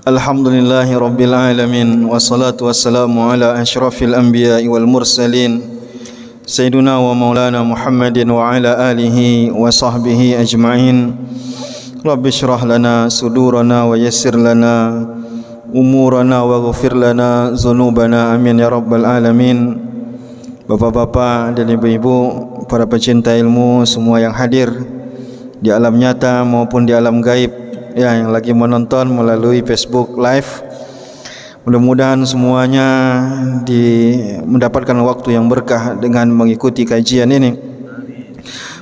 Alhamdulillahi Rabbil Alamin. Wassalatu wassalamu ala ashrafil anbiya'i wal mursalin Sayyiduna wa maulana Muhammadin wa ala alihi wa sahbihi ajma'in. Rabbi syrah lana sudurana wa yassir lana umurana wa ghafir lana zunubana. Amin ya Rabbal Alamin. Bapak-bapak dan ibu-ibu, para pecinta ilmu semua yang hadir di alam nyata maupun di alam gaib, yang lagi menonton melalui Facebook Live, mudah-mudahan semuanya mendapatkan waktu yang berkah dengan mengikuti kajian ini.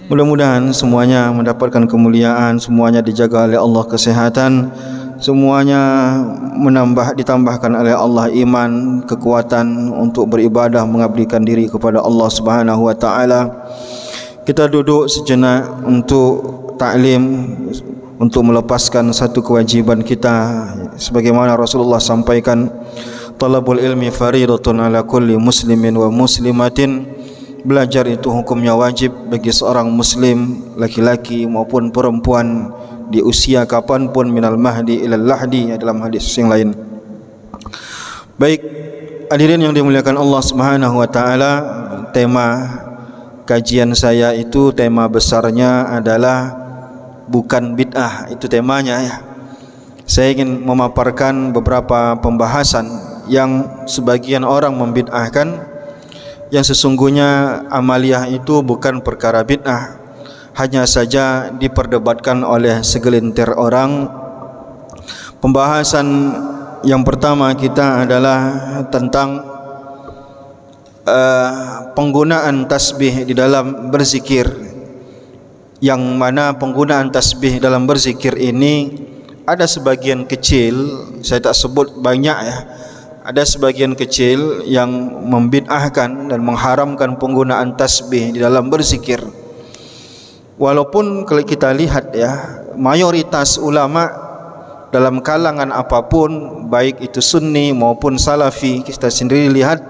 Mudah-mudahan semuanya mendapatkan kemuliaan, semuanya dijaga oleh Allah kesehatan, semuanya ditambahkan oleh Allah iman, kekuatan untuk beribadah, mengabdikan diri kepada Allah Subhanahu wa taala. Kita duduk sejenak untuk ta'lim, untuk melepaskan satu kewajiban kita sebagaimana Rasulullah sampaikan, talabul ilmi faridatun ala kulli muslimin wa muslimatin. Belajar itu hukumnya wajib bagi seorang muslim laki-laki maupun perempuan di usia kapanpun, minal mahdi ilal lahdi, dalam hadis yang lain. Baik, hadirin yang dimuliakan Allah Subhanahu wa taala, tema kajian saya itu, tema besarnya adalah bukan bid'ah, itu temanya ya. Saya ingin memaparkan beberapa pembahasan yang sebagian orang membid'ahkan, yang sesungguhnya amaliyah itu bukan perkara bid'ah, hanya saja diperdebatkan oleh segelintir orang. Pembahasan yang pertama kita adalah tentang penggunaan tasbih di dalam berzikir, yang mana penggunaan tasbih dalam berzikir ini ada sebagian kecil, saya tak sebut banyak ya, ada sebagian kecil yang membid'ahkan dan mengharamkan penggunaan tasbih di dalam berzikir. Walaupun kalau kita lihat ya, mayoritas ulama dalam kalangan apapun, baik itu sunni maupun salafi, kita sendiri lihat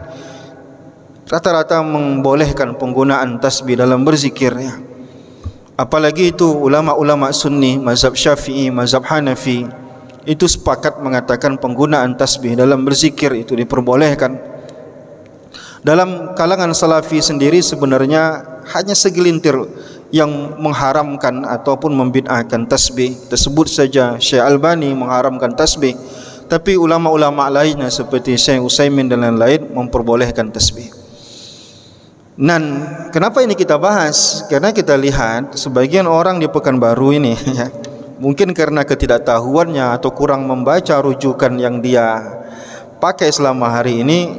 rata-rata membolehkan penggunaan tasbih dalam berzikir ya. Apalagi itu ulama-ulama sunni, mazhab syafi'i, mazhab hanafi, itu sepakat mengatakan penggunaan tasbih dalam berzikir itu diperbolehkan. Dalam kalangan salafi sendiri sebenarnya hanya segelintir yang mengharamkan ataupun membid'ahkan tasbih. Tersebut saja Syekh Albani mengharamkan tasbih, tapi ulama-ulama lainnya seperti Syekh Utsaimin dan lain-lain memperbolehkan tasbih. Dan kenapa ini kita bahas? Karena kita lihat sebagian orang di Pekanbaru ini ya, mungkin karena ketidaktahuannya atau kurang membaca rujukan yang dia pakai selama hari ini,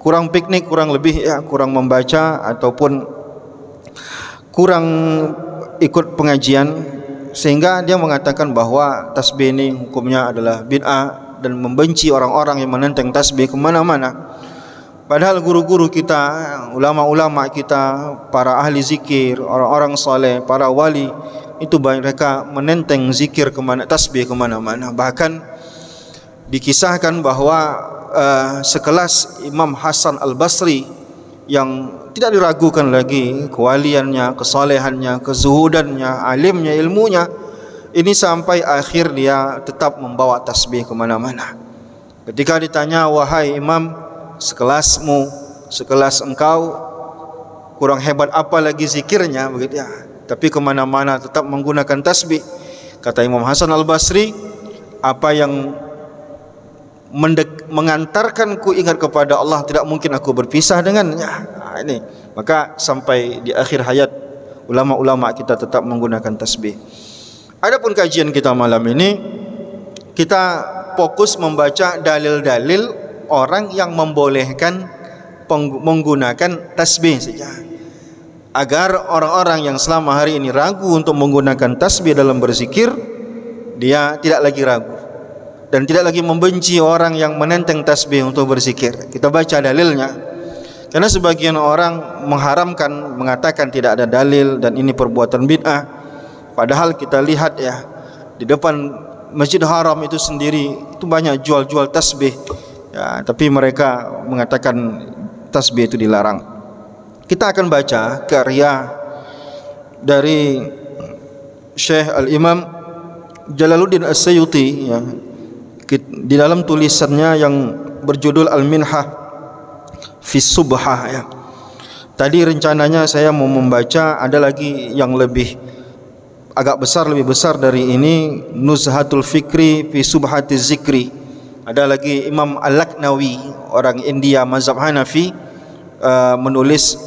kurang piknik, kurang lebih ya, kurang membaca ataupun kurang ikut pengajian, sehingga dia mengatakan bahwa tasbih ini hukumnya adalah bid'ah dan membenci orang-orang yang menenteng tasbih kemana-mana. Padahal guru-guru kita, ulama-ulama kita, para ahli zikir, orang-orang saleh, para wali, itu mereka menenteng zikir kemana, tasbih kemana-mana. Bahkan dikisahkan bahwa sekelas Imam Hasan Al-Basri yang tidak diragukan lagi kewaliannya, kesalehannya, kezuhudannya, alimnya, ilmunya, ini sampai akhir dia tetap membawa tasbih kemana-mana. Ketika ditanya, wahai Imam, sekelasmu, sekelas engkau, kurang hebat apa lagi zikirnya begitu ya, tapi kemana-mana tetap menggunakan tasbih. Kata Imam Hasan Al-Basri, apa yang mengantarkanku ingat kepada Allah tidak mungkin aku berpisah dengannya. Nah, ini maka sampai di akhir hayat ulama-ulama kita tetap menggunakan tasbih. Adapun kajian kita malam ini, kita fokus membaca dalil-dalil orang yang membolehkan menggunakan tasbih saja, agar orang-orang yang selama hari ini ragu untuk menggunakan tasbih dalam berzikir, dia tidak lagi ragu dan tidak lagi membenci orang yang menenteng tasbih untuk berzikir. Kita baca dalilnya, karena sebagian orang mengharamkan, mengatakan tidak ada dalil dan ini perbuatan bid'ah. Padahal kita lihat ya, di depan Masjid Haram itu sendiri itu banyak jual-jual tasbih ya, tapi mereka mengatakan tasbih itu dilarang. Kita akan baca karya dari Syekh Al-Imam Jalaluddin As-Suyuti ya. di dalam tulisannya yang berjudul Al-Minhah fi Subhah ya. Tadi rencananya saya mau membaca ada lagi yang lebih lebih besar dari ini, Nuzhatul Fikri fi Subhatiz Zikri. Ada lagi Imam Al-Laknawi, orang India mazhab Hanafi, menulis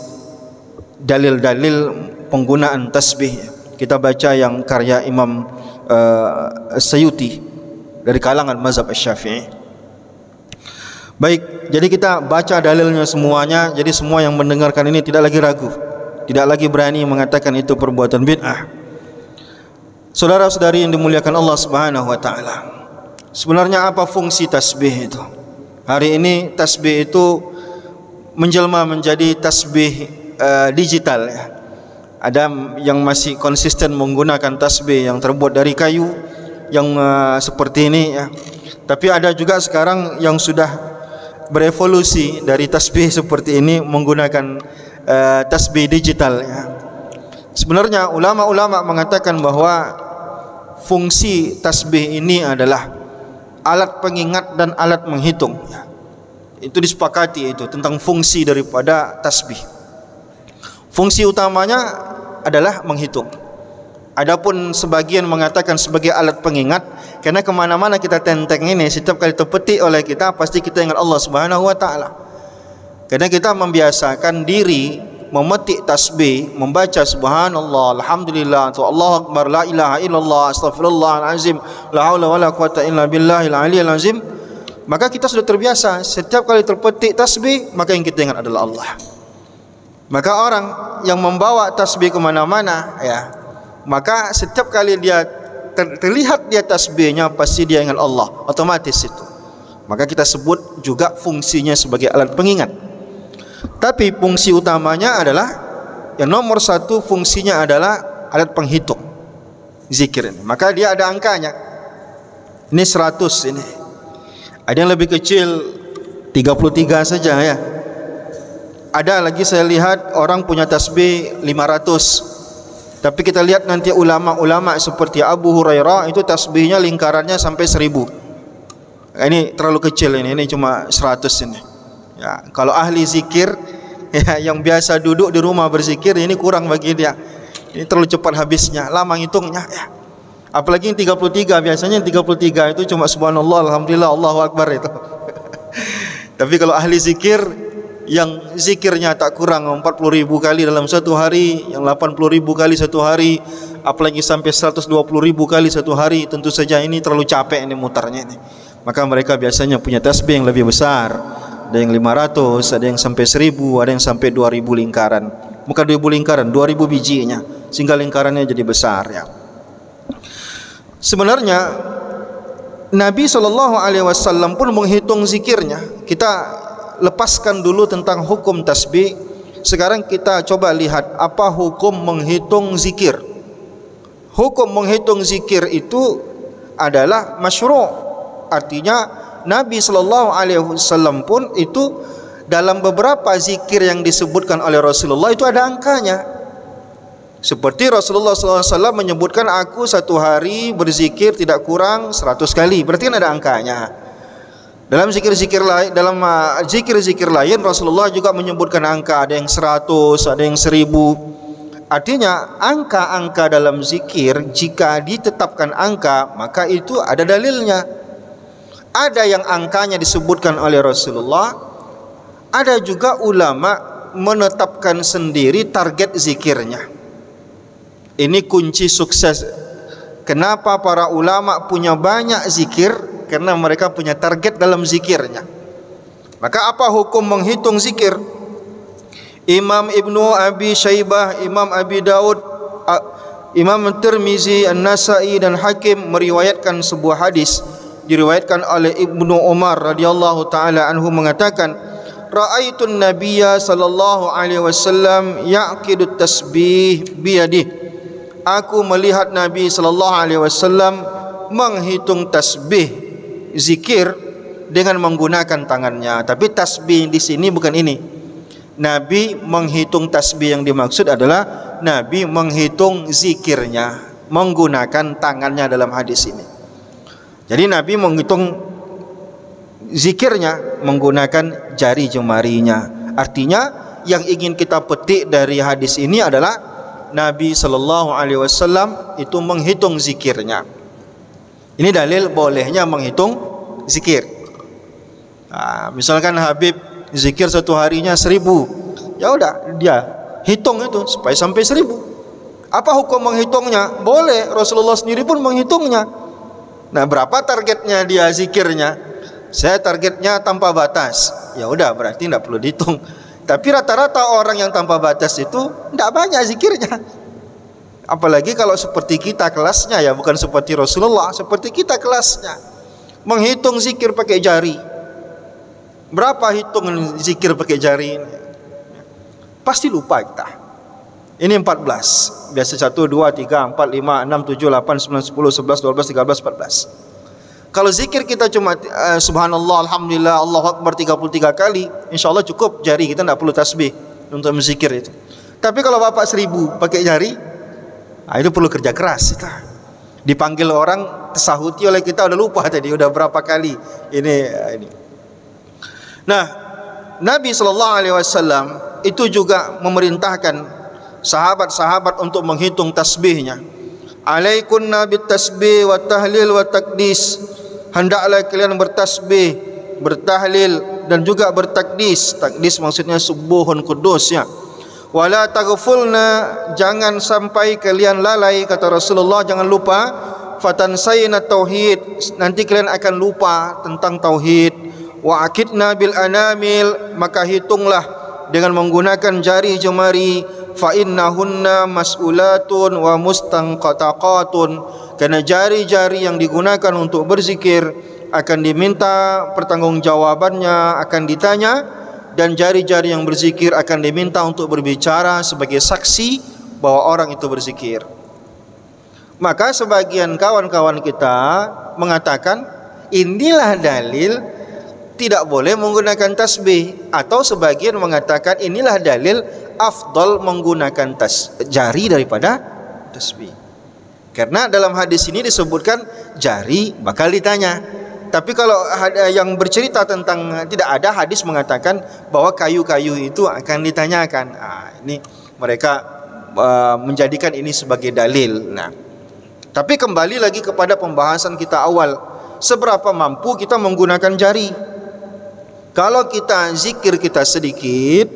dalil-dalil penggunaan tasbih. Kita baca yang karya Imam Sayyuti dari kalangan mazhab Syafi'i. Baik, jadi kita baca dalilnya semuanya. Jadi semua yang mendengarkan ini tidak lagi ragu, tidak lagi berani mengatakan itu perbuatan bid'ah. Saudara-saudari yang dimuliakan Allah Subhanahu wa taala, sebenarnya apa fungsi tasbih itu? Hari ini tasbih itu menjelma menjadi tasbih digital ya. Ada yang masih konsisten menggunakan tasbih yang terbuat dari kayu yang seperti ini ya. Tapi ada juga sekarang yang sudah berevolusi dari tasbih seperti ini menggunakan tasbih digital ya. Sebenarnya ulama-ulama mengatakan bahwa fungsi tasbih ini adalah alat pengingat dan alat menghitung ya. Itu disepakati itu tentang fungsi daripada tasbih. Fungsi utamanya adalah menghitung. Adapun sebagian mengatakan sebagai alat pengingat, karena kemana-mana kita tenteng ini, setiap kali terpetik oleh kita pasti kita ingat Allah Subhanahu wa taala. Karena kita membiasakan diri memetik tasbih, membaca subhanallah, alhamdulillah, Allahu akbar, la ilaha illallah, astaghfirullahalazim, la haula wala quwata illa billahil aliyyil azim. Maka kita sudah terbiasa setiap kali terpetik tasbih, maka yang kita ingat adalah Allah. Maka orang yang membawa tasbih kemana-mana ya, maka setiap kali dia terlihat dia tasbihnya pasti dia ingat Allah, otomatis itu. Maka kita sebut juga fungsinya sebagai alat pengingat. Tapi fungsi utamanya adalah yang nomor satu, fungsinya adalah alat penghitung zikir ini. Maka dia ada angkanya. Ini 100 ini. Ada yang lebih kecil 33 saja ya. Ada lagi saya lihat orang punya tasbih 500. Tapi kita lihat nanti ulama-ulama seperti Abu Hurairah itu tasbihnya lingkarannya sampai 1000. Ini terlalu kecil ini cuma 100 ini. Ya, kalau ahli zikir ya, yang biasa duduk di rumah berzikir, ini kurang bagi dia. Ini terlalu cepat habisnya, lama ngitungnya ya. Apalagi yang 33, biasanya yang 33 itu cuma subhanallah, alhamdulillah, Allahu akbar itu. Tapi kalau ahli zikir yang zikirnya tak kurang 40.000 kali dalam satu hari, yang 80.000 kali satu hari, apalagi sampai 120.000 kali satu hari, tentu saja ini terlalu capek ini mutarnya ini. Maka mereka biasanya punya tasbih yang lebih besar. Ada yang 500, ada yang sampai 1000, ada yang sampai 2000 lingkaran. Bukan 2000 lingkaran, 2000 bijinya, sehingga lingkarannya jadi besar ya. Sebenarnya Nabi SAW pun menghitung zikirnya. Kita lepaskan dulu tentang hukum tasbih. Sekarang kita coba lihat apa hukum menghitung zikir. Hukum menghitung zikir itu adalah masyru'. Artinya Nabi SAW pun itu dalam beberapa zikir yang disebutkan oleh Rasulullah itu ada angkanya. Seperti Rasulullah SAW menyebutkan, aku satu hari berzikir tidak kurang 100 kali. Berarti kan ada angkanya. Dalam zikir-zikir lain, dalam zikir-zikir lain Rasulullah juga menyebutkan angka, ada yang 100, ada yang 1000. Artinya angka-angka dalam zikir, jika ditetapkan angka, maka itu ada dalilnya. Ada yang angkanya disebutkan oleh Rasulullah, ada juga ulama menetapkan sendiri target zikirnya. Ini kunci sukses. Kenapa para ulama punya banyak zikir? Karena mereka punya target dalam zikirnya. Maka apa hukum menghitung zikir? Imam Ibnu Abi Syaibah, Imam Abi Daud, Imam Tirmizi, An-Nasai dan Hakim meriwayatkan sebuah hadis. Diriwayatkan oleh Ibnu Umar radhiyallahu taala anhu mengatakan, ra'aitun nabiyya sallallahu alaihi wasallam ya'qidu tasbih biyadihi. Aku melihat Nabi sallallahu alaihi wasallam menghitung tasbih zikir dengan menggunakan tangannya. Tapi tasbih di sini bukan ini. Nabi menghitung tasbih yang dimaksud adalah Nabi menghitung zikirnya menggunakan tangannya dalam hadis ini. Jadi Nabi menghitung zikirnya menggunakan jari jemarinya. Artinya yang ingin kita petik dari hadis ini adalah Nabi sallallahu alaihi wasallam itu menghitung zikirnya. Ini dalil bolehnya menghitung zikir. Misalkan Habib zikir satu harinya 1000, ya udah dia hitung itu supaya sampai 1000. Apa hukum menghitungnya? Boleh, Rasulullah sendiri pun menghitungnya. Nah, berapa targetnya dia zikirnya? Saya targetnya tanpa batas. Ya udah, berarti tidak perlu dihitung. Tapi rata-rata orang yang tanpa batas itu tidak banyak zikirnya. Apalagi kalau seperti kita kelasnya, ya bukan seperti Rasulullah, seperti kita kelasnya. Menghitung zikir pakai jari. Berapa hitungan zikir pakai jari ini? Pasti lupa kita. Ini 14. Biasa 1, 2, 3, 4, 5, 6, 7, 8, 9, 10, 11, 12, 13, 14. Kalau zikir kita cuma subhanallah, alhamdulillah, Allahu akbar 33 kali, insyaallah cukup jari kita, tidak perlu tasbih untuk berzikir itu. Tapi kalau bapak 1000 pakai jari, itu perlu kerja keras kita. Dipanggil orang, tersahuti oleh kita, udah lupa tadi udah berapa kali ini. Nah, Nabi sallallahu alaihi wasallam itu juga memerintahkan sahabat-sahabat untuk menghitung tasbihnya. Alaikunna bit tasbih wa tahlil wa takdis. Hendaklah kalian bertasbih, bertahlil dan juga bertakdis. Takdis maksudnya subuhun kudus, ya. Wala taghfulna, jangan sampai kalian lalai, kata Rasulullah, jangan lupa. Fatansayna tauhid, nanti kalian akan lupa tentang tauhid. Wa akidna bil anamil, maka hitunglah dengan menggunakan jari jemari. Fa innahunna mas'ulatun wa mustanqataqatun, karena jari-jari yang digunakan untuk berzikir akan diminta pertanggungjawabannya, akan ditanya, dan jari-jari yang berzikir akan diminta untuk berbicara sebagai saksi bahwa orang itu berzikir. Maka sebagian kawan-kawan kita mengatakan inilah dalil tidak boleh menggunakan tasbih, atau sebagian mengatakan inilah dalil afdal menggunakan jari daripada tasbih. Karena dalam hadis ini disebutkan jari bakal ditanya. Tapi kalau ada yang bercerita tentang, tidak ada hadis mengatakan bahwa kayu-kayu itu akan ditanyakan. Ini mereka menjadikan ini sebagai dalil. Nah, tapi kembali lagi kepada pembahasan kita awal, seberapa mampu kita menggunakan jari. Kalau kita zikir kita sedikit,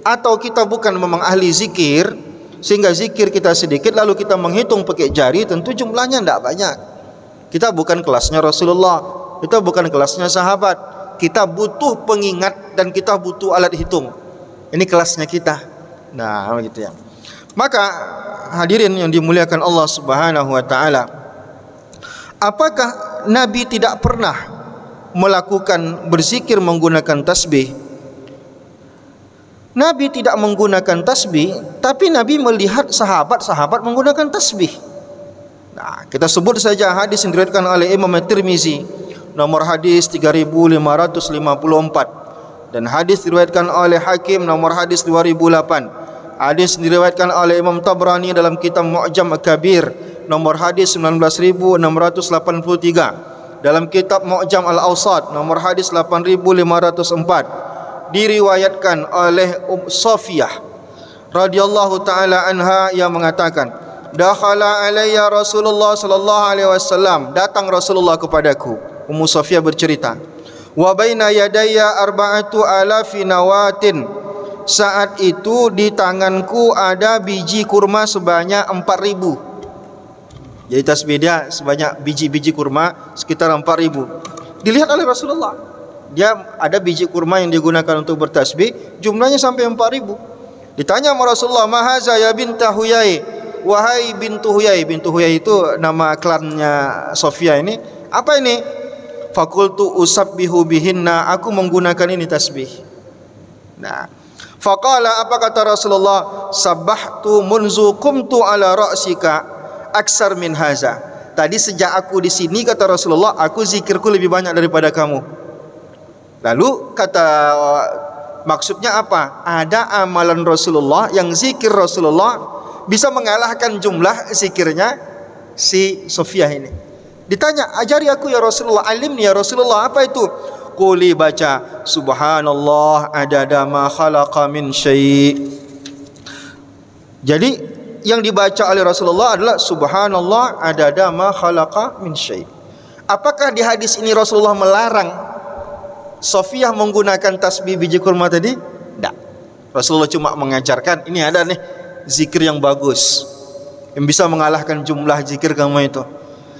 atau kita bukan memang ahli zikir, sehingga zikir kita sedikit lalu kita menghitung pakai jari, tentu jumlahnya tidak banyak. Kita bukan kelasnya Rasulullah, kita bukan kelasnya sahabat. Kita butuh pengingat dan kita butuh alat hitung. Ini kelasnya kita. Nah, begitu ya. Maka hadirin yang dimuliakan Allah Subhanahu wa taala, apakah Nabi tidak pernah melakukan berzikir menggunakan tasbih? Nabi tidak menggunakan tasbih, tapi Nabi melihat sahabat-sahabat menggunakan tasbih. Nah, kita sebut saja hadis yang diriwayatkan oleh Imam Tirmizi, nomor hadis 3554, dan hadis diriwayatkan oleh Hakim nomor hadis 2008. Hadis diriwayatkan oleh Imam Tabrani dalam kitab Mu'jam Al-Kabir nomor hadis 19683, dalam kitab Mu'jam Al-Awsat nomor hadis 8504. Diriwayatkan oleh Safiyah radhiyallahu taala anha yang mengatakan, dakhala alayya Rasulullah sallallahu alaihi wasallam, datang Rasulullah kepadaku. Ummu Safiyah bercerita, wa baina yadayya 4000 nawatin, saat itu di tanganku ada biji kurma sebanyak 4000. Jadi tasbih dia sebanyak biji-biji kurma sekitar 4000. Dilihat oleh Rasulullah, dia ada biji kurma yang digunakan untuk bertasbih, jumlahnya sampai 4000. Ditanya sama Rasulullah, mahaza ya bintah Huyai, wahai bintu Huyai. Bintu Huyai itu nama klannya Sofia ini. Apa ini? Fakultu usabbihu bihinna, aku menggunakan ini tasbih. Nah, faqala, apa kata Rasulullah? Sabbahtu munzu qumtu ala ra'sika aksar min haza. Tadi sejak aku di sini, kata Rasulullah, aku zikirku lebih banyak daripada kamu. Lalu kata, maksudnya apa? Ada amalan Rasulullah yang zikir Rasulullah bisa mengalahkan jumlah zikirnya si Sofiyah ini. Ditanya, ajari aku ya Rasulullah, alimni ya Rasulullah, apa itu? Quli baca subhanallah adada ma khalaqa min syai'. Jadi yang dibaca oleh Rasulullah adalah subhanallah adada ma khalaqa min syai'. Apakah di hadis ini Rasulullah melarang Sofiyah menggunakan tasbih biji kurma tadi? Tidak. Rasulullah cuma mengajarkan, ini ada nih zikir yang bagus yang bisa mengalahkan jumlah zikir kamu itu.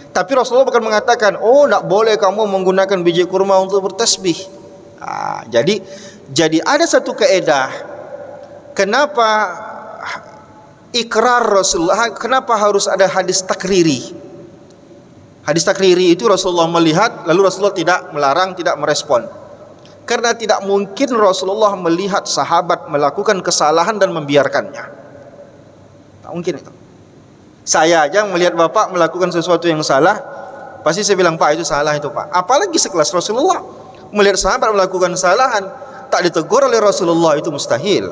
Tapi Rasulullah bukan mengatakan, oh tidak boleh kamu menggunakan biji kurma untuk bertasbih. Jadi ada satu kaedah. Kenapa ikrar Rasulullah, kenapa harus ada hadis takriri? Hadis takriri itu Rasulullah melihat, lalu Rasulullah tidak melarang, tidak merespon. Karena tidak mungkin Rasulullah melihat sahabat melakukan kesalahan dan membiarkannya. Tak mungkin itu. Saya aja melihat bapak melakukan sesuatu yang salah, pasti saya bilang, Pak itu salah itu Pak. Apalagi sekelas Rasulullah. Melihat sahabat melakukan kesalahan, tak ditegur oleh Rasulullah, itu mustahil.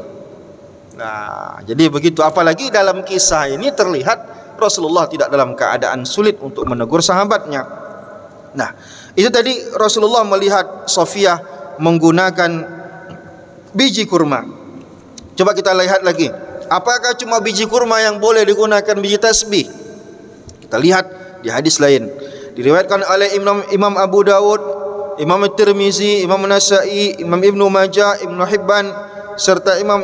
Nah, jadi begitu. Apalagi dalam kisah ini terlihat Rasulullah tidak dalam keadaan sulit untuk menegur sahabatnya. Nah, itu tadi Rasulullah melihat Sofiyah menggunakan biji kurma. Coba kita lihat lagi. Apakah cuma biji kurma yang boleh digunakan biji tasbih? Kita lihat di hadis lain. Diriwayatkan oleh Imam Abu Dawud, Imam Tirmizi, Imam Nasa'i, Imam Ibnu Majah, Ibnu Hibban serta Imam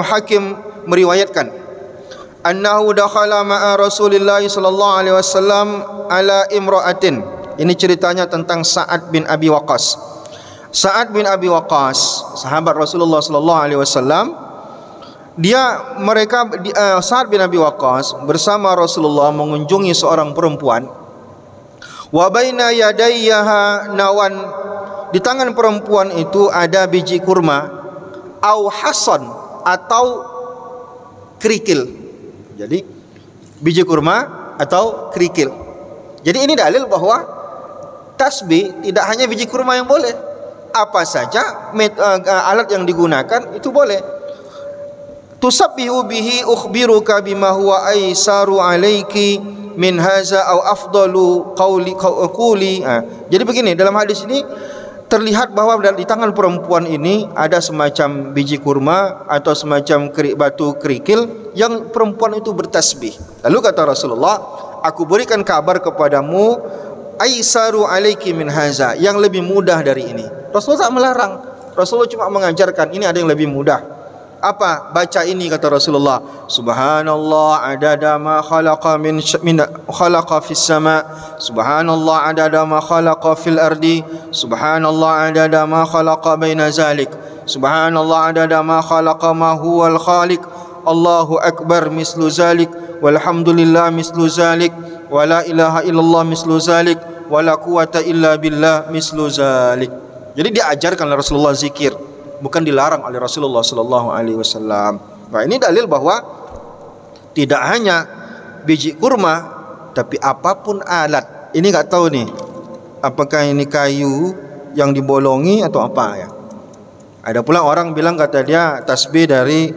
Hakim meriwayatkan annahu dakhala ma'a Rasulillah sallallahu alaihi wasallam ala imra'atin. Ini ceritanya tentang Sa'ad bin Abi Waqqas. Sa'ad bin Abi Waqqas, sahabat Rasulullah sallallahu alaihi wasallam, Sa'ad bin Abi Waqqas bersama Rasulullah mengunjungi seorang perempuan. Wa baina yadayha nawan, di tangan perempuan itu ada biji kurma, au hasan atau kerikil. Jadi biji kurma atau kerikil. Jadi ini dalil bahwa tasbih tidak hanya biji kurma yang boleh, apa saja alat yang digunakan itu boleh. Tusabbihu bihi ukhbiruka bima huwa aisaru alayki min haza au afdalu qawli. Jadi begini, dalam hadis ini terlihat bahwa di tangan perempuan ini ada semacam biji kurma atau semacam batu kerikil yang perempuan itu bertasbih. Lalu kata Rasulullah, aku berikan kabar kepadamu aisaru alaiki min haza, yang lebih mudah dari ini. Rasulullah tak melarang, Rasulullah cuma mengajarkan ini ada yang lebih mudah. Apa? Baca ini kata Rasulullah, subhanallah adada ma khalaqa min khalaqa fis sama, subhanallah adada ma khalaqa fil ardi, subhanallah adada ma khalaqa baina zalik, subhanallah adada ma khalaqa ma huwal khaliq, Allahu akbar mislu zalik, walhamdulillah mislu zalik, wa la ilaha illallah mislu zalik, wa la quwata illa billah mislu zalik. Jadi diajarkan oleh Rasulullah zikir, bukan dilarang oleh Rasulullah sallallahu alaihi wasallam. Nah, ini dalil bahwa tidak hanya biji kurma, tapi apapun alat. Ini enggak tahu nih, apakah ini kayu yang dibolongi atau apa ya. Ada pula orang bilang kata dia tasbih dari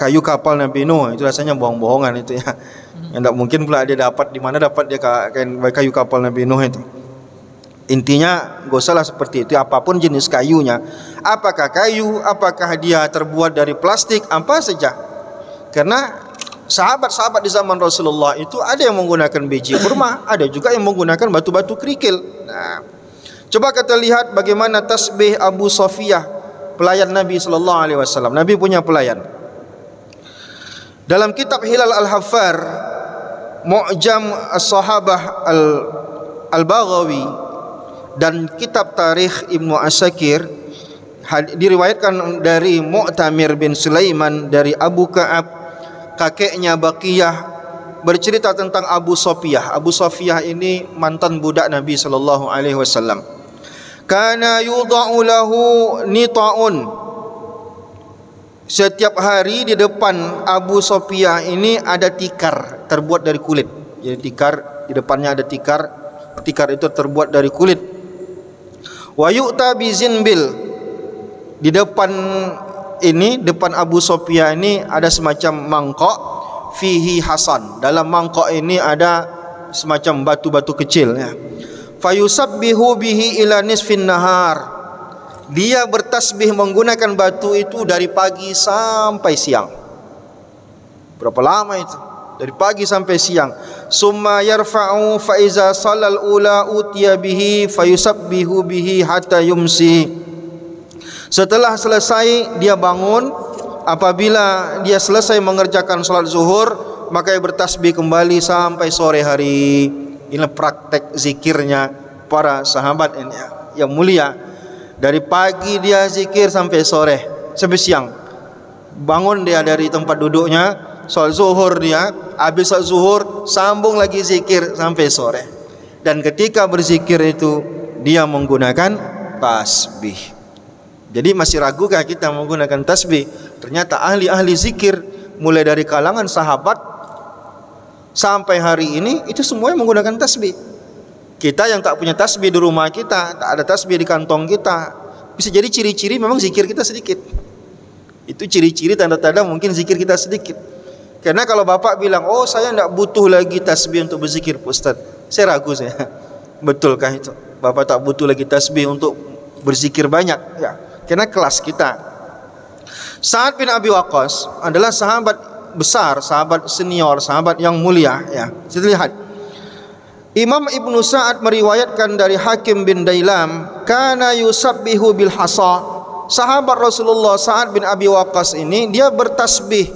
kayu kapal Nabi Nuh. Itu rasanya bohong-bohongan itu ya. Enggak mungkin pula dia dapat, di mana dapat dia kayu kapal Nabi Nuh itu. Intinya gak usahlah seperti itu. Apapun jenis kayunya, apakah kayu, apakah dia terbuat dari plastik, apa saja. Karena sahabat-sahabat di zaman Rasulullah itu ada yang menggunakan biji kurma, ada juga yang menggunakan batu-batu kerikil. Nah, coba kita lihat bagaimana tasbih Abu Sofiyah, pelayan Nabi sallallahu alaihi wasallam. Nabi punya pelayan. Dalam kitab Hilal Al-Haffar, Mu'jam As-Sahabah Al-Baghawi, dan kitab Tarikh Ibnu Asakir, diriwayatkan dari Mu'tamir bin Sulaiman dari Abu Ka'ab, kakeknya Baqiyah, bercerita tentang Abu Sofiyah. Abu Sofiyah ini mantan budak Nabi sallallahu alaihi wasallam. Kana yudha'u lahu nita'un. Setiap hari di depan Abu Sofiyah ini ada tikar terbuat dari kulit. Jadi tikar, di depannya ada tikar. Tikar itu terbuat dari kulit. Wa yu'ta bi zinbil. Di depan ini, depan Abu Sofiyah ini ada semacam mangkok fihi hasan. Dalam mangkok ini ada semacam batu-batu kecil ya. fayusabbihu bihi ila nisfin nahar. Dia bertasbih menggunakan batu itu dari pagi sampai siang. Berapa lama itu? Dari pagi sampai siang. Summa yarfa'u fa iza sallal ula utiya bihi fayusabbihu bihi hatta yumsi. Setelah selesai dia bangun. Apabila dia selesai mengerjakan salat zuhur, maka dia bertasbih kembali sampai sore hari. Inilah praktek zikirnya para sahabat ini yang mulia. Dari pagi dia zikir sampai sore, sampai siang. Bangun dia dari tempat duduknya, salat zuhur dia, habis salat zuhur sambung lagi zikir sampai sore. Dan ketika berzikir itu dia menggunakan tasbih. Jadi masih ragukah kita menggunakan tasbih? Ternyata ahli-ahli zikir mulai dari kalangan sahabat sampai hari ini itu semuanya menggunakan tasbih. Kita yang tak punya tasbih di rumah kita, tak ada tasbih di kantong kita, bisa jadi ciri-ciri memang zikir kita sedikit. Itu ciri-ciri tanda-tanda mungkin zikir kita sedikit. Karena kalau bapak bilang, oh saya tidak butuh lagi tasbih untuk berzikir Ustaz, saya ragu saya. Betulkah itu? Bapak tak butuh lagi tasbih untuk berzikir banyak? Ya, karena kelas kita. Sa'ad bin Abi Waqqas adalah sahabat besar, sahabat senior, sahabat yang mulia. Ya, kita lihat. Imam Ibnu Sa'ad meriwayatkan dari Hakim bin Dailam, kana yusabbihu bil hasa. Sahabat Rasulullah Sa'ad bin Abi Waqqas ini dia bertasbih,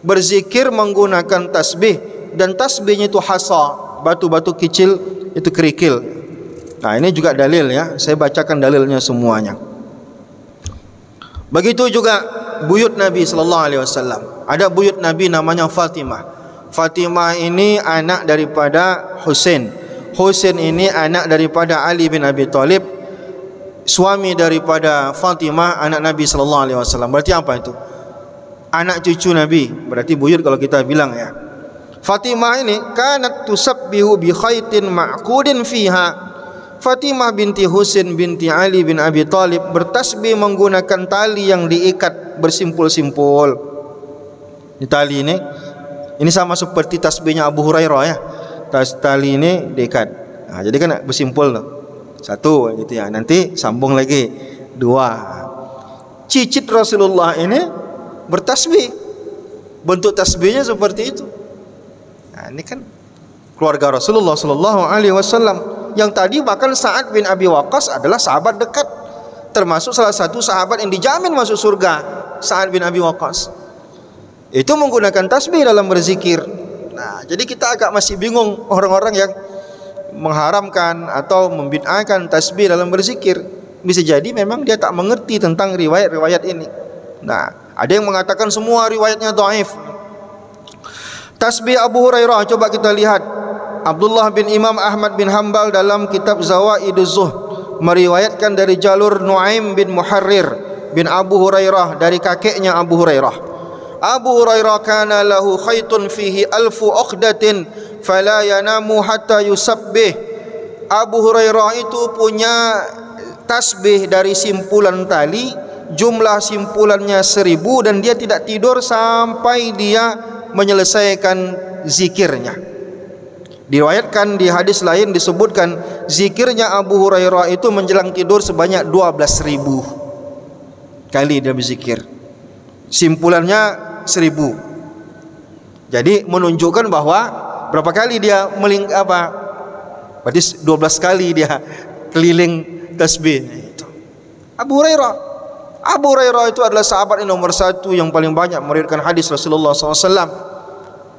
berzikir menggunakan tasbih, dan tasbihnya itu hasa, batu-batu kecil itu kerikil. Nah, ini juga dalil ya. Saya bacakan dalilnya semuanya. Begitu juga buyut Nabi sallallahu alaihi wasallam. Ada buyut Nabi namanya Fatimah. Fatimah ini anak daripada Husain. Husain ini anak daripada Ali bin Abi Thalib, suami daripada Fatimah, anak Nabi sallallahu alaihi wasallam. Berarti apa itu? Anak cucu Nabi. Berarti buyut kalau kita bilang ya. Fatimah ini kanat tusabbihu bi khaitin ma'qudin fiha. Fatimah binti Husain binti Ali bin Abi Thalib bertasbih menggunakan tali yang diikat bersimpul-simpul. Di tali ini sama seperti tasbihnya Abu Hurairah ya. Tali ini diikat. Nah, jadi kan bersimpul tuh. Satu gitu ya. Nanti sambung lagi. Dua. Cicit Rasulullah ini bertasbih. Bentuk tasbihnya seperti itu. Nah, ini kan keluarga Rasulullah sallallahu alaihi wasallam. Yang tadi bahkan Sa'ad bin Abi Waqqas adalah sahabat dekat, termasuk salah satu sahabat yang dijamin masuk surga. Sa'ad bin Abi Waqqas itu menggunakan tasbih dalam berzikir. Nah, jadi kita agak masih bingung orang-orang yang mengharamkan atau membid'ahkan tasbih dalam berzikir. Bisa jadi memang dia tak mengerti tentang riwayat-riwayat ini. Nah, ada yang mengatakan semua riwayatnya dhaif. Tasbih Abu Hurairah coba kita lihat. Abdullah bin Imam Ahmad bin Hanbal dalam kitab Zawaiduz Zuhd meriwayatkan dari jalur Nuaim bin Muharrir bin Abu Hurairah dari kakeknya Abu Hurairah. Abu Hurairah kana lahu khaitun fihi alfu uqdatin fala yanamu hatta yusabbih. Abu Hurairah itu punya tasbih dari simpulan tali, jumlah simpulannya 1000, dan dia tidak tidur sampai dia menyelesaikan zikirnya. Diriwayatkan di hadis lain disebutkan zikirnya Abu Hurairah itu menjelang tidur sebanyak 12.000 kali dia berzikir. Simpulannya 1000. Jadi menunjukkan bahwa berapa kali dia berarti 12 kali dia keliling tasbih itu. Abu Hurairah itu adalah sahabat yang nomor 1 yang paling banyak meriwayatkan hadis Rasulullah SAW.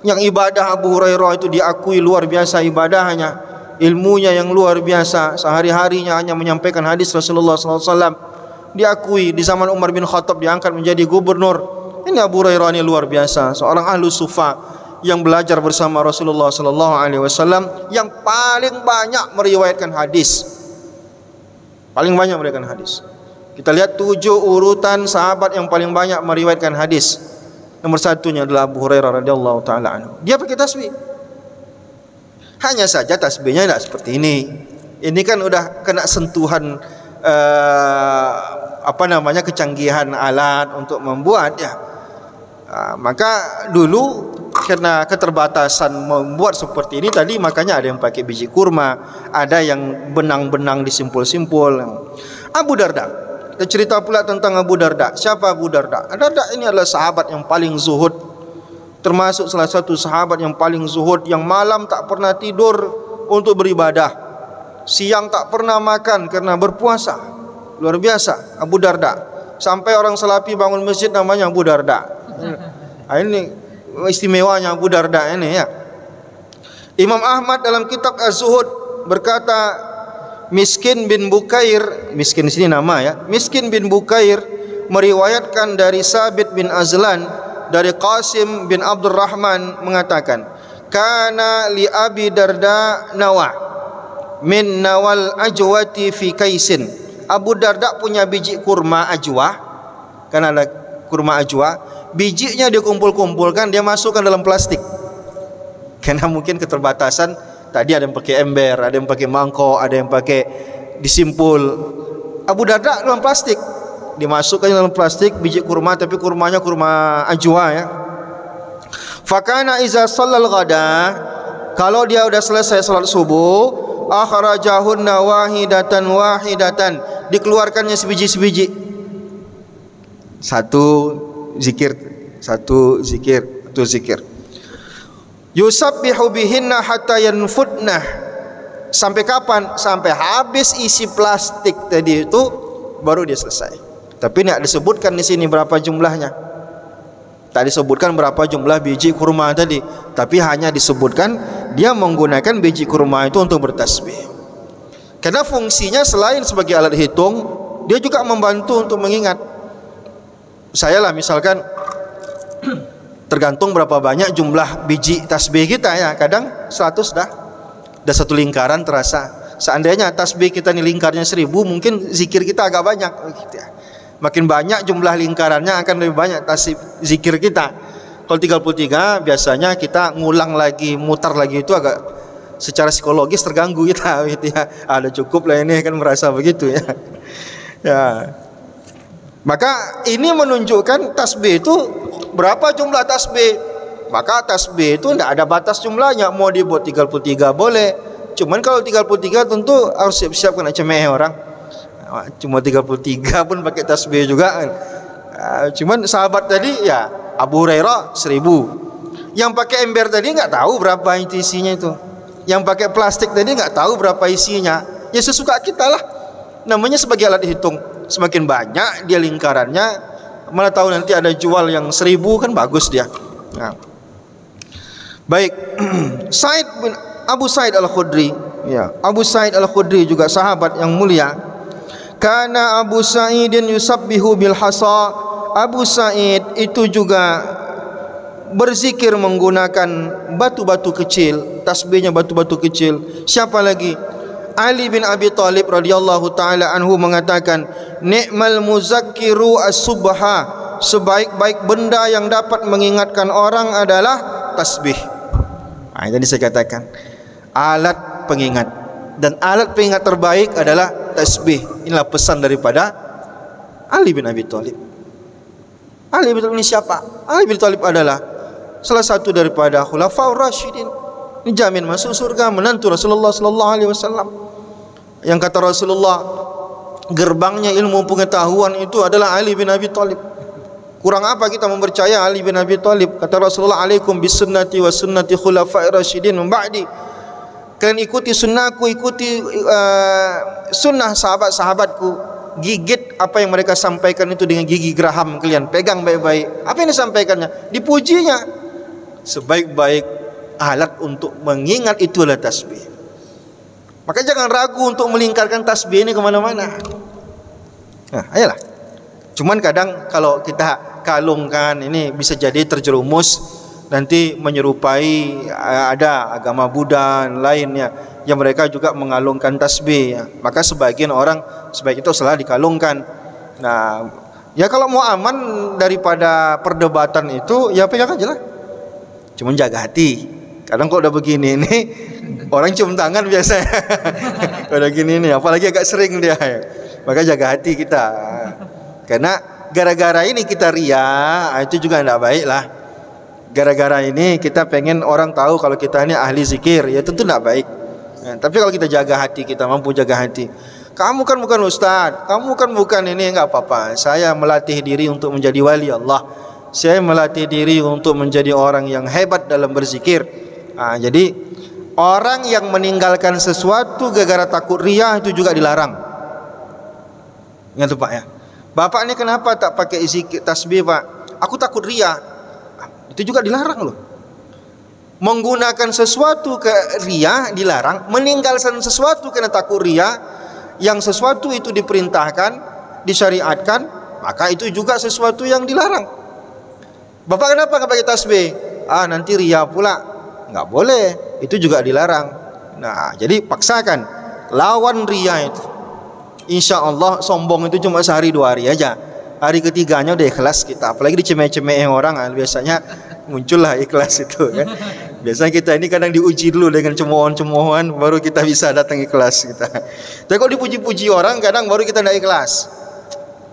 Yang ibadah Abu Hurairah itu diakui luar biasa ibadahnya, ilmunya yang luar biasa, sehari-harinya hanya menyampaikan hadis Rasulullah SAW. Diakui di zaman Umar bin Khattab diangkat menjadi gubernur. Ini Abu Hurairah ini luar biasa, seorang ahlu sufa yang belajar bersama Rasulullah SAW, yang paling banyak meriwayatkan hadis. Paling banyak meriwayatkan hadis. Kita lihat 7 urutan sahabat yang paling banyak meriwayatkan hadis. Nomor 1-nya adalah Abu Hurairah radhiyallahu taala anhu. Dia pakai tasbih. Hanya saja tasbihnya tidak seperti ini. Ini kan udah kena sentuhan kecanggihan alat untuk membuat ya. Maka dulu karena keterbatasan membuat seperti ini tadi, makanya ada yang pakai biji kurma, ada yang benang-benang disimpul-simpul. Abu Darda, kita cerita pula tentang Abu Darda. Siapa Abu Darda? Abu Darda ini adalah sahabat yang paling zuhud, termasuk salah satu sahabat yang paling zuhud, yang malam tak pernah tidur untuk beribadah, siang tak pernah makan karena berpuasa. Luar biasa Abu Darda. Sampai orang Salafi bangun masjid namanya Abu Darda. Ini istimewanya Abu Darda ini ya. Imam Ahmad dalam kitab Az-Zuhud berkata, Miskin bin Bukair, miskin di sini nama ya, Miskin bin Bukair meriwayatkan dari Sabit bin Azlan dari Qasim bin Abdurrahman mengatakan, kana li Abi Darda nawa min nawal ajwati fi kaisin. Abu Darda punya biji kurma ajwa, kan ada kurma ajwa, bijinya dia kumpul-kumpulkan, dia masukkan dalam plastik. Karena mungkin keterbatasan, tadi ada yang pakai ember, ada yang pakai mangkok, ada yang pakai disimpul. Abu Darda dalam plastik, dimasukkan dalam plastik biji kurma, tapi kurmanya kurma ajwa ya. Fakana iza shallal ghada, kalau dia udah selesai salat subuh, akhrajahunna wahidatan wahidatan, dikeluarkannya sebiji-sebiji. Satu zikir, satu zikir, satu zikir. Yusabbihu bihinna hatta yanfudna. Sampai kapan? Sampai habis isi plastik tadi itu baru dia selesai. Tapi tidak disebutkan di sini berapa jumlahnya. Tak disebutkan berapa jumlah biji kurma tadi, tapi hanya disebutkan dia menggunakan biji kurma itu untuk bertasbih. Karena fungsinya selain sebagai alat hitung, dia juga membantu untuk mengingat. Saya lah misalkan, tergantung berapa banyak jumlah biji tasbih kita ya. Kadang 100 dah satu lingkaran terasa. Seandainya tasbih kita ini lingkarnya 1000, mungkin zikir kita agak banyak gitu ya. Makin banyak jumlah lingkarannya akan lebih banyak tasbih zikir kita. Kalau 33 biasanya kita ngulang lagi, mutar lagi, itu agak secara psikologis terganggu kita gitu ya. Ada cukup lah ini, kan merasa begitu ya. Ya. Maka ini menunjukkan tasbih itu berapa jumlah tasbih. Maka tasbih itu tidak ada batas jumlahnya, mau dibuat 33 boleh. Cuman kalau 33 tentu harus siap-siap kena cemeh orang. Cuma 33 pun pakai tasbih juga. Cuman sahabat tadi ya, Abu Hurairah 1000. Yang pakai ember tadi nggak tahu berapa isinya itu. Yang pakai plastik tadi nggak tahu berapa isinya. Ya sesuka kita lah. Namanya sebagai alat hitung. Semakin banyak dia lingkarannya, mana tahu nanti ada jual yang 1000, kan bagus dia. Nah. Baik. Abu Sa'id Al-Khudri, ya, Abu Sa'id Al-Khudri juga sahabat yang mulia. Kana Abu Sa'idin yusabbihu bil hasa. Abu Sa'id itu juga berzikir menggunakan batu-batu kecil, tasbihnya batu-batu kecil. Siapa lagi? Ali bin Abi Thalib radhiyallahu taala anhu mengatakan, ni'mal muzakkiru as-subha, sebaik-baik benda yang dapat mengingatkan orang adalah tasbih. Tadi saya katakan alat pengingat, dan alat pengingat terbaik adalah tasbih. Inilah pesan daripada Ali bin Abi Thalib. Ali bin Thalib ini siapa? Ali bin Thalib adalah salah satu daripada khulafaur rasyidin. Ini jamin masuk surga, menantu Rasulullah sallallahu alaihi wasallam. Yang kata Rasulullah, gerbangnya ilmu pengetahuan itu adalah Ali bin Abi Thalib. Kurang apa kita mempercaya Ali bin Abi Thalib? Kata Rasulullah, alaikum bisunnati wa sunnati khulafair rasyidin min ba'di. Kalian ikuti sunnahku, ikuti sunnah sahabat-sahabatku. Gigit apa yang mereka sampaikan itu dengan gigi geraham kalian, pegang baik-baik. Apa yang disampaikannya? Dipujinya. Sebaik-baik alat untuk mengingat itulah tasbih. Maka jangan ragu untuk melingkarkan tasbih ini kemana-mana. Nah, ayolah. Cuman kadang kalau kita kalungkan, ini bisa jadi terjerumus, nanti menyerupai ada agama Buddha lainnya yang mereka juga mengalungkan tasbih ya. Maka sebagian orang sebaik itu salah dikalungkan. Nah, ya kalau mau aman daripada perdebatan itu, ya pegang aja lah. Cuman jaga hati. Kadang kalau udah begini ini orang cium tangan biasa. Udah gini nih, apalagi agak sering dia. Maka jaga hati kita. Karena gara-gara ini kita ria, itu juga tidak baik lah. Gara-gara ini kita pengen orang tahu kalau kita ini ahli zikir, ya tentu tidak baik. Tapi kalau kita jaga hati, kita mampu jaga hati. Kamu kan bukan ustaz, kamu kan bukan ini, enggak apa-apa. Saya melatih diri untuk menjadi wali Allah. Saya melatih diri untuk menjadi orang yang hebat dalam berzikir. Jadi orang yang meninggalkan sesuatu gara-gara takut riya itu juga dilarang. Ingat Pak ya. Bapak ini kenapa tak pakai zikir tasbih Pak? Aku takut riya. Itu juga dilarang loh. Menggunakan sesuatu ke riya dilarang, meninggalkan sesuatu karena takut riya, yang sesuatu itu diperintahkan, disyariatkan, maka itu juga sesuatu yang dilarang. Bapak kenapa nggak pakai tasbih? Nanti riya pula. Nggak boleh, itu juga dilarang. Nah, jadi paksakan, lawan riya itu. Insya Allah sombong itu cuma sehari 2 hari aja. Hari ketiganya udah ikhlas kita. Apalagi dicemeh-cemeh orang, biasanya muncullah ikhlas itu kan. Biasanya kita ini kadang diuji dulu dengan cemoohan-cemoohan, baru kita bisa datang ikhlas kita. Tapi kalau dipuji-puji orang, kadang baru kita tidak ikhlas.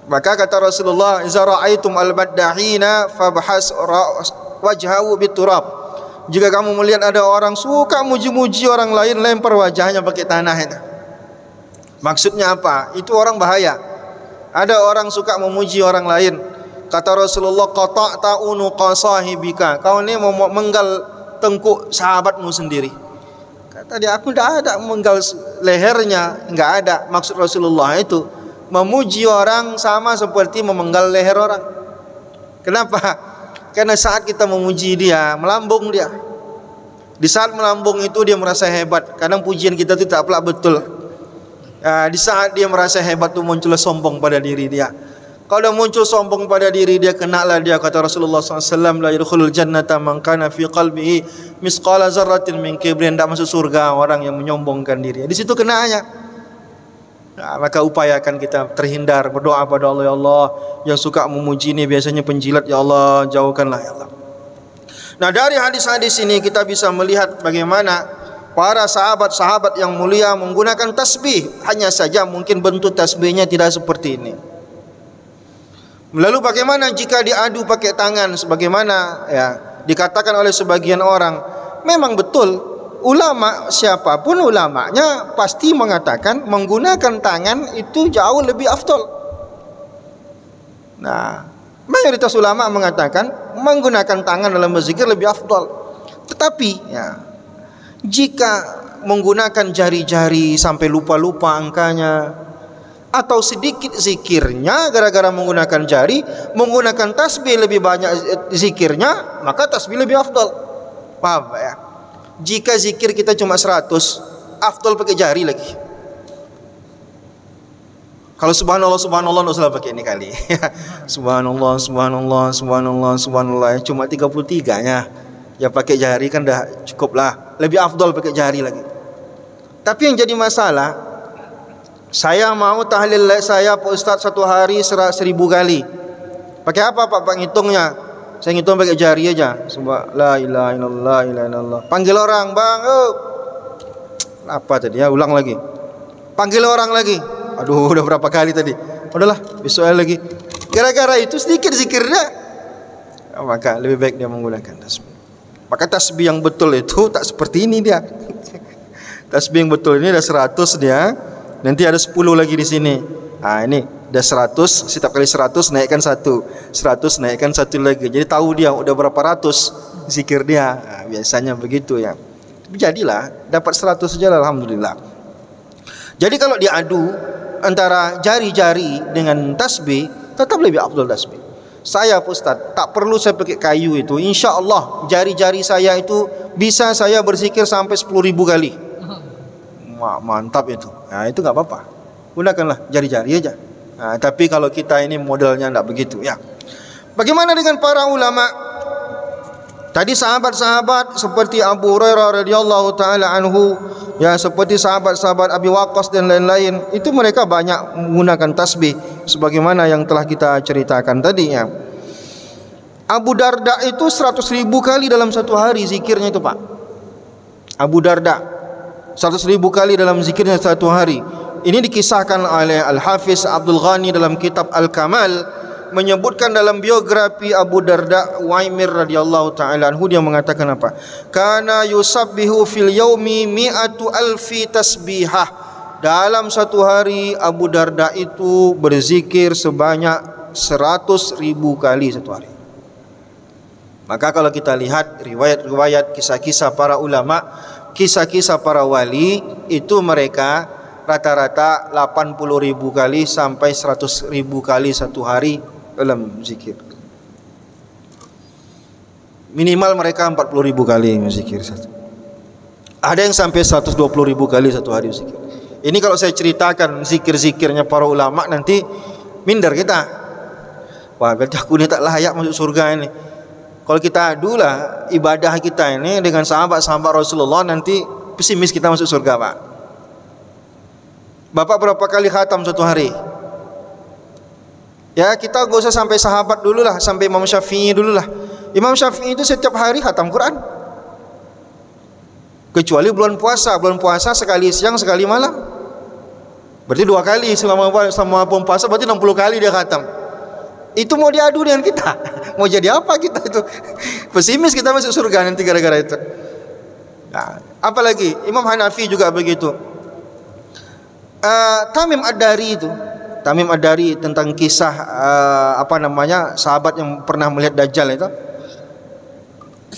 Maka kata Rasulullah, "Iza ra'aitum al-maddahina fabhas wajhahu biturab." Jika kamu melihat ada orang suka muji-muji orang lain, lempar wajahnya pakai tanah itu. Maksudnya apa? Itu orang bahaya. Ada orang suka memuji orang lain. Kata Rasulullah, qata'ta unuqa sahibika. Kau ini mau menggal tengkuk sahabatmu sendiri. Kata dia, aku tidak ada menggal lehernya, enggak ada. Maksud Rasulullah itu memuji orang sama seperti memenggal leher orang. Kenapa? Karena saat kita memuji dia, melambung dia. Di saat melambung itu dia merasa hebat. Kadang pujian kita itu tak pelak betul. Di saat dia merasa hebat itu muncul sombong pada diri dia. Kalau dah muncul sombong pada diri dia, kenalah dia, kata Rasulullah SAW, la yadkhulul jannata man kana fi qalbihi misqala zarratin min kibrin. Tak masuk surga orang yang menyombongkan diri. Di situ kenanya. Maka upayakan kita terhindar, berdoa pada Allah, ya Allah, yang suka memuji ini biasanya penjilat, ya Allah, jauhkanlah ya Allah. Nah, dari hadis-hadis ini kita bisa melihat bagaimana para sahabat-sahabat yang mulia menggunakan tasbih. Hanya saja mungkin bentuk tasbihnya tidak seperti ini. Lalu bagaimana jika diadu pakai tangan, sebagaimana ya dikatakan oleh sebagian orang? Memang betul, ulama siapapun ulamanya pasti mengatakan menggunakan tangan itu jauh lebih afdal. Nah, mayoritas ulama mengatakan menggunakan tangan dalam berzikir lebih afdal. Tetapi ya, jika menggunakan jari-jari sampai lupa-lupa angkanya, atau sedikit zikirnya gara-gara menggunakan jari, menggunakan tasbih lebih banyak zikirnya, maka tasbih lebih afdal. Paham ya? Jika zikir kita cuma 100, afdal pakai jari lagi. Kalau subhanallah subhanallah enggak usah pakai ini kali. Subhanallah subhanallah subhanallah subhanallah cuma 33-nya. Ya pakai jari kan dah cukup lah. Lebih afdal pakai jari lagi. Tapi yang jadi masalah, saya mau tahlil saya Pak Ustaz 1 hari 1000 kali. Pakai apa Pak ngitungnya? Saya ngitung pakai jari aja. La ilaha illallah, la ilaha illallah. Panggil orang, "Bang, apa tadi ya? Ulang lagi. Panggil orang lagi. Aduh, udah berapa kali tadi? Udahlah, besok lagi. Gara-gara itu sedikit zikirnya. Maka lebih baik dia menggunakan tasbih. Maka tasbih yang betul itu tak seperti ini dia. Tasbih yang betul ini ada 100 dia. Nanti ada 10 lagi di sini. Ini ada 100, setiap kali 100 naikkan 1, 100 naikkan 1 lagi. Jadi tahu dia udah berapa ratus zikir dia. Biasanya begitu ya. Jadilah dapat 100 saja, alhamdulillah. Jadi kalau diadu antara jari-jari dengan tasbih, tetap lebih afdal tasbih. Saya Ustaz, tak perlu saya pakai kayu itu. Insya Allah jari-jari saya itu bisa saya berzikir sampai 10.000 kali. Mantap itu. Nah, itu enggak apa-apa. Gunakanlah jari-jari aja. Nah, tapi kalau kita ini modelnya enggak begitu ya. Bagaimana dengan para ulama? Tadi sahabat-sahabat seperti Abu Hurairah radhiyallahu taala anhu, ya seperti sahabat-sahabat Abi Waqqas dan lain-lain, itu mereka banyak menggunakan tasbih sebagaimana yang telah kita ceritakan tadi ya. Abu Darda itu 100.000 kali dalam 1 hari zikirnya itu, Pak. Abu Darda 100.000 kali dalam zikirnya 1 hari. Ini dikisahkan oleh Al-Hafiz Abdul Ghani dalam kitab Al-Kamal menyebutkan dalam biografi Abu Darda Uwaimir radhiyallahu taala anhu, dia mengatakan apa? Kana yusabbihu fil yaumi mi'atu alfi tasbihah. Dalam satu hari Abu Darda itu berzikir sebanyak 100.000 kali satu hari. Maka kalau kita lihat riwayat-riwayat kisah-kisah para ulama, kisah-kisah para wali, itu mereka rata-rata 80.000 kali sampai 100.000 kali satu hari dalam zikir. Minimal mereka 40.000 kali zikir satu. Ada yang sampai 120.000 kali satu hari zikir. Ini kalau saya ceritakan zikir-zikirnya para ulama, nanti minder kita. Wah, berarti aku ini tak layak masuk surga ini. Kalau kita adulah ibadah kita ini dengan sahabat-sahabat Rasulullah, nanti pesimis kita masuk surga, Pak. Bapak berapa kali khatam satu hari? Ya, kita gak usah sampai sahabat dulu lah, sampai Imam Syafi'i dulu lah. Imam Syafi'i itu setiap hari khatam Quran. Kecuali bulan puasa sekali siang sekali malam. Berarti 2 kali selama bulan puasa, berarti 60 kali dia khatam. Itu mau diadu dengan kita? Mau jadi apa kita itu? Pesimis kita masuk surga nanti gara-gara itu. Nah, apalagi Imam Hanafi juga begitu. Tamim Ad-Dari itu, Tamim Ad-Dari tentang kisah sahabat yang pernah melihat Dajjal itu.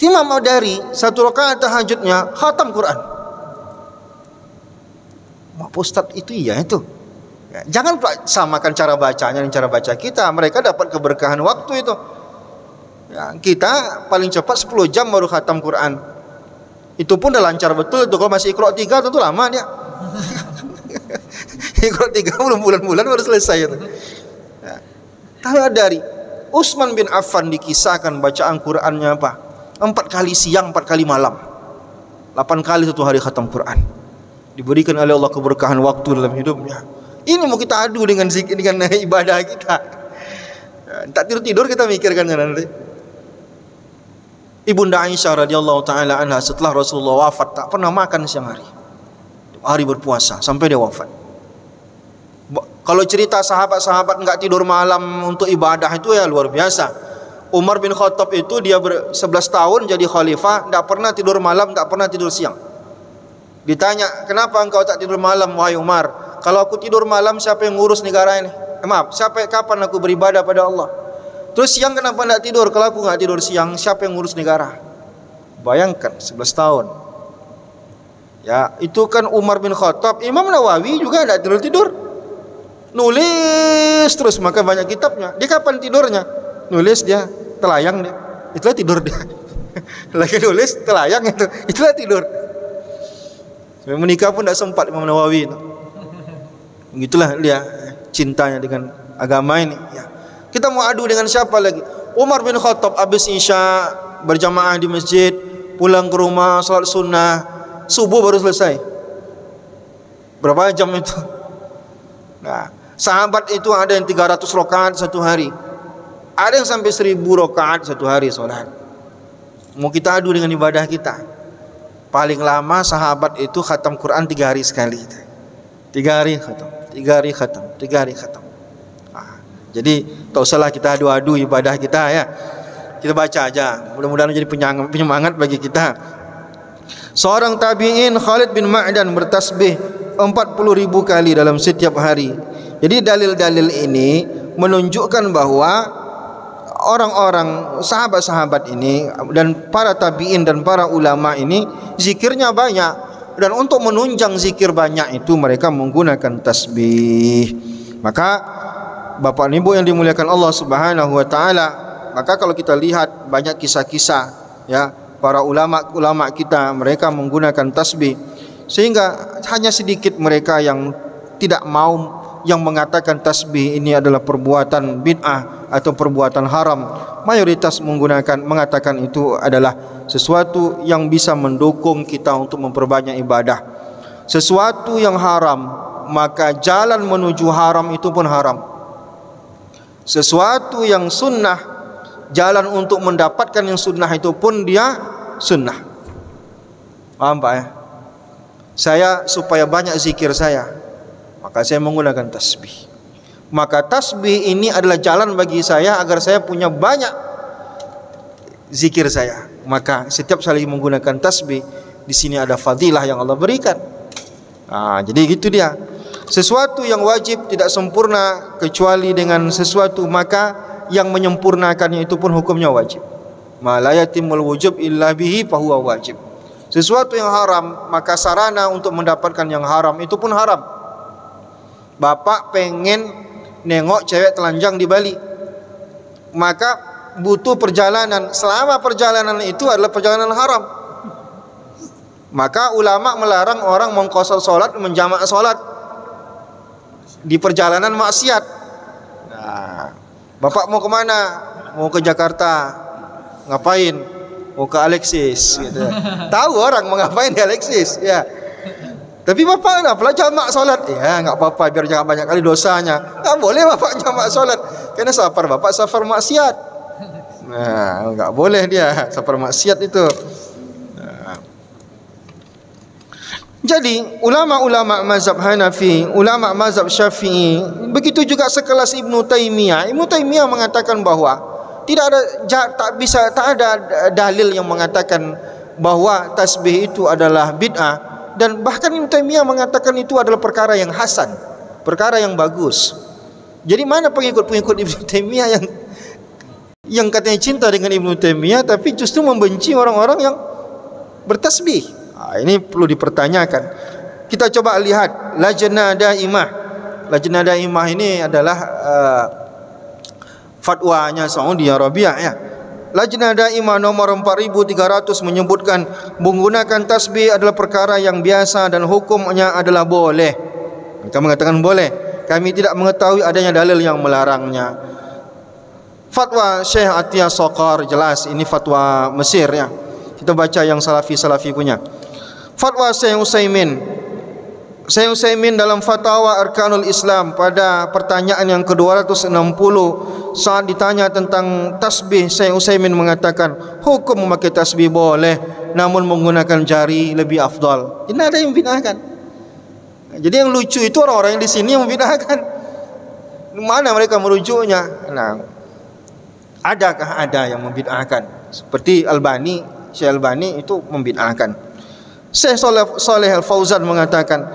Imam Ad-Dari satu rakaat tahajudnya khatam Quran. Pak Ustaz, itu iya itu. Ya, jangan samakan cara bacanya dengan cara baca kita. Mereka dapat keberkahan waktu itu. Ya, kita paling cepat 10 jam baru khatam Quran. Itu pun dah lancar betul itu. Kalau masih Iqra 3 tentu lama dia. Iqra 3 belum bulan-bulan baru selesai itu. Ya. Tamim Ad-Dari, Utsman bin Affan dikisahkan bacaan Qurannya apa? 4 kali siang, 4 kali malam. 8 kali satu hari khatam Quran. Diberikan oleh Allah keberkahan waktu dalam hidupnya. Ini mau kita adu dengan zikir, dengan ibadah kita. Tak tidur-tidur kita mikirkan nanti. Ibunda Aisyah radhiyallahu taala anha setelah Rasulullah wafat tak pernah makan siang hari. Hari berpuasa sampai dia wafat. Kalau cerita sahabat-sahabat enggak tidur malam untuk ibadah itu ya luar biasa. Umar bin Khattab itu dia 11 tahun jadi khalifah, enggak pernah tidur malam, enggak pernah tidur siang. Ditanya, "Kenapa engkau tak tidur malam wahai Umar? Kalau aku tidur malam, siapa yang ngurus negara ini? Kapan aku beribadah pada Allah? Terus siang kenapa tidak tidur? Kalau aku nggak tidur siang, siapa yang ngurus negara?" Bayangkan 11 tahun. Ya, itu kan Umar bin Khattab. Imam Nawawi juga tidak tidur-tidur. Nulis terus, maka banyak kitabnya. Dia kapan tidurnya? Nulis dia, telayang dia. Itulah tidur dia. Lagi nulis, telayang itulah tidur. Sampai menikah pun tidak sempat Imam Nawawi itu. Begitulah dia cintanya dengan agama ini. Ya. Kita mau adu dengan siapa lagi? Umar bin Khattab habis Isya berjamaah di masjid, pulang ke rumah salat sunnah, subuh baru selesai. Berapa jam itu? Nah, sahabat itu ada yang 300 rakaat satu hari. Ada yang sampai 1000 rakaat satu hari salat. Mau kita adu dengan ibadah kita. Paling lama sahabat itu khatam Quran 3 hari sekali. 3 hari khatam. 3 hari khatam, 3 hari khatam. Jadi tak usahlah kita adu-adu ibadah kita ya. Kita baca aja. Mudah-mudahan jadi penyemangat bagi kita. Seorang tabi'in Khalid bin Ma'dan bertasbih 40.000 kali dalam setiap hari. Jadi dalil-dalil ini menunjukkan bahwa orang-orang sahabat-sahabat ini dan para tabi'in dan para ulama ini zikirnya banyak. Dan untuk menunjang zikir banyak itu mereka menggunakan tasbih. Maka Bapak dan Ibu yang dimuliakan Allah Subhanahu wa taala, maka kalau kita lihat banyak kisah-kisah ya para ulama kita mereka menggunakan tasbih, sehingga hanya sedikit mereka yang tidak mau, yang mengatakan tasbih ini adalah perbuatan bid'ah atau perbuatan haram. Mayoritas mengatakan itu adalah sesuatu yang bisa mendukung kita untuk memperbanyak ibadah. Sesuatu yang haram, maka jalan menuju haram itu pun haram. Sesuatu yang sunnah, jalan untuk mendapatkan yang sunnah itu pun dia sunnah. Paham Pak ya? Saya supaya banyak zikir saya, maka saya menggunakan tasbih. Maka tasbih ini adalah jalan bagi saya agar saya punya banyak zikir saya. Maka setiap kali menggunakan tasbih, di sini ada fadilah yang Allah berikan. Jadi gitu dia. Sesuatu yang wajib tidak sempurna kecuali dengan sesuatu, maka yang menyempurnakannya itu pun hukumnya wajib. Ma la yatimul wujub illa bihi fahuwa wajib. Sesuatu yang haram, maka sarana untuk mendapatkan yang haram itu pun haram. Bapak pengen nengok cewek telanjang di Bali, maka butuh perjalanan. Selama perjalanan itu adalah perjalanan haram, maka ulama melarang orang mengqasar solat, menjamak solat di perjalanan maksiat. Bapak mau kemana? Mau ke Jakarta. Ngapain? Mau ke Alexis gitu. Tahu orang mau ngapain di Alexis, ya. Tapi bapak kenapa jamak solat? Ya enggak apa-apa, biar jangan banyak kali dosanya. Enggak boleh bapak jamak solat, karena safar bapak safar maksiat. Enggak boleh dia safar maksiat itu. Jadi ulama-ulama mazhab Hanafi, ulama mazhab Syafi'i, begitu juga sekelas Ibnu Taimiyah. Ibnu Taimiyah mengatakan bahwa tidak ada dalil yang mengatakan bahwa tasbih itu adalah bid'ah. Dan bahkan Ibnu Taimiyah mengatakan itu adalah perkara yang hasan, perkara yang bagus. Jadi mana pengikut-pengikut Ibnu Taimiyah yang katanya cinta dengan Ibnu Taimiyah tapi justru membenci orang-orang yang bertasbih? Ini perlu dipertanyakan. Kita coba lihat Lajnah Daimah. Lajnah Daimah ini adalah fatwanya Saudi Arabia, ya. Lajnah Daimah nomor 4300 menyebutkan menggunakan tasbih adalah perkara yang biasa dan hukumnya adalah boleh. Mereka mengatakan boleh. Kami tidak mengetahui adanya dalil yang melarangnya. Fatwa Syekh Atiyah Saqar, jelas ini fatwa Mesir, ya. Kita baca yang salafi punya. Fatwa Syekh Utsaimin dalam Fatwa Arkanul Islam pada pertanyaan yang ke-260 saat ditanya tentang tasbih, Syekh Utsaimin mengatakan hukum memakai tasbih boleh, namun menggunakan jari lebih afdal. Ini ada yang membid'ahkan. Jadi yang lucu itu orang-orang yang di sini yang membid'ahkan. Mana mereka merujuknya? Adakah ada yang membid'ahkan? Seperti Syekh Albani itu membid'ahkan. Syekh Saleh Al-Fauzan mengatakan,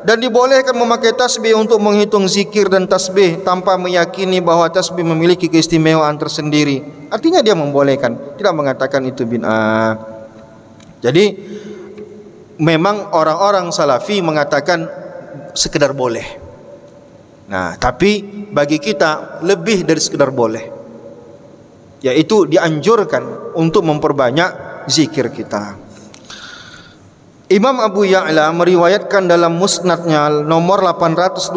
dan dibolehkan memakai tasbih untuk menghitung zikir dan tasbih tanpa meyakini bahwa tasbih memiliki keistimewaan tersendiri. Artinya dia membolehkan, tidak mengatakan itu bid'ah. Jadi memang orang-orang salafi mengatakan sekedar boleh. Tapi bagi kita lebih dari sekedar boleh, yaitu dianjurkan untuk memperbanyak zikir kita. Imam Abu Ya'la meriwayatkan dalam musnadnya nomor 829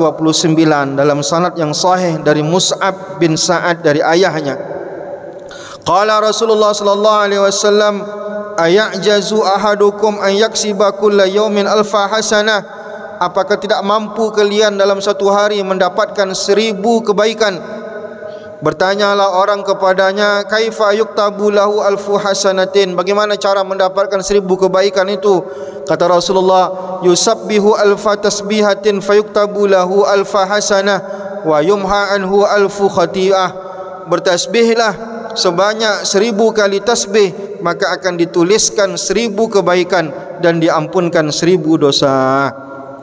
dalam sanad yang sahih dari Mus'ab bin Sa'ad dari ayahnya. Qala Rasulullah sallallahu alaihi wasallam, ayajazu ahadukum an yaksiba kulla yawmin alfa hasanah? Apakah tidak mampu kalian dalam satu hari mendapatkan 1000 kebaikan? Bertanyalah orang kepadanya, kaifa yuktabu lahu alfu hasanatin? Bagaimana cara mendapatkan 1000 kebaikan itu? Kata Rasulullah, yusabbihu alfa tasbihatin fayuktabu lahu alfa hasanah wa yumha anhu alfu khati'ah. Bertasbihlah sebanyak 1000 kali tasbih, maka akan dituliskan 1000 kebaikan dan diampunkan 1000 dosa.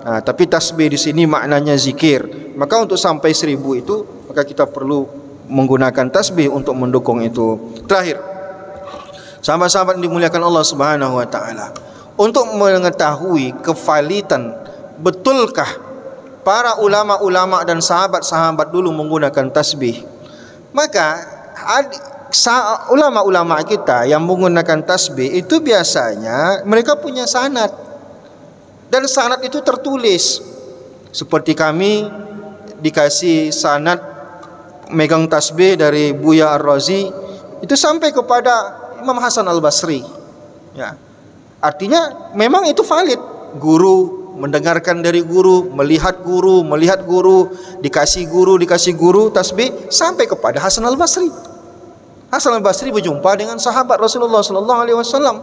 Tapi tasbih di sini maknanya zikir. Maka untuk sampai 1000 itu, maka kita perlu menggunakan tasbih untuk mendukung itu. Terakhir, sahabat-sahabat dimuliakan Allah Subhanahu wa taala, untuk mengetahui kevalitan betulkah para ulama-ulama dan sahabat-sahabat dulu menggunakan tasbih, maka ulama-ulama kita yang menggunakan tasbih itu biasanya mereka punya sanad, dan sanad itu tertulis. Seperti kami dikasih sanad megang tasbih dari Buya Ar-Razi itu sampai kepada Imam Hasan Al-Basri, ya. Artinya memang itu valid. Guru mendengarkan dari guru, melihat guru, dikasih guru tasbih sampai kepada Hasan Al-Basri. Hasan Al-Basri berjumpa dengan sahabat Rasulullah sallallahu alaihi wasallam.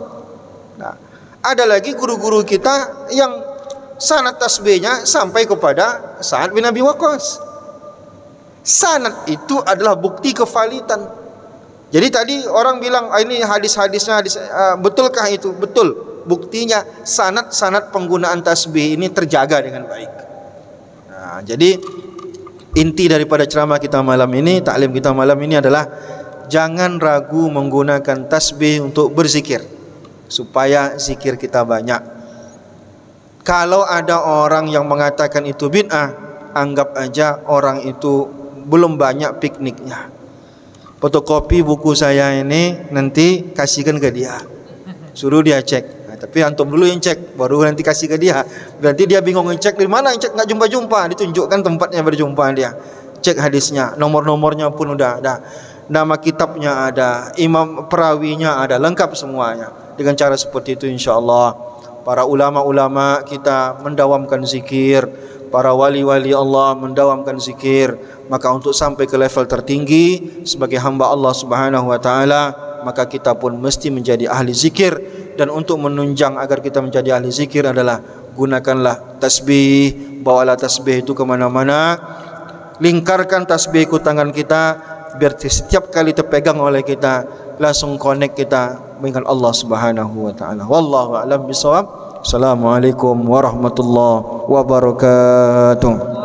Ada lagi guru-guru kita yang sanad tasbihnya sampai kepada Sa'ad bin Abi Waqqas. Sanad itu adalah bukti kevalitan. Jadi tadi orang bilang ini hadis-hadisnya betulkah itu? Betul. Buktinya sanad penggunaan tasbih ini terjaga dengan baik. Nah, jadi inti daripada ceramah kita malam ini, taklim kita malam ini adalah jangan ragu menggunakan tasbih untuk berzikir supaya zikir kita banyak. Kalau ada orang yang mengatakan itu bid'ah, anggap aja orang itu belum banyak pikniknya. Fotokopi buku saya ini nanti kasihkan ke dia, suruh dia cek. Nah, tapi antum dulu yang cek, baru nanti kasih ke dia. Berarti dia bingung ngecek di mana, cek nggak jumpa-jumpa. Ditunjukkan tempatnya berjumpa dia. Cek hadisnya, nomor-nomornya pun udah ada, nama kitabnya ada, imam perawinya ada, lengkap semuanya. Dengan cara seperti itu, insya Allah para ulama-ulama kita mendawamkan zikir, para wali-wali Allah mendawamkan zikir. Maka untuk sampai ke level tertinggi sebagai hamba Allah Subhanahu wa taala, maka kita pun mesti menjadi ahli zikir. Dan untuk menunjang agar kita menjadi ahli zikir adalah gunakanlah tasbih, bawalah tasbih itu kemana-mana, lingkarkan tasbih ke tangan kita, biar setiap kali terpegang oleh kita langsung connect kita dengan Allah Subhanahu wa taala. Wallahu a'lam bishawab. Assalamualaikum warahmatullahi wabarakatuh.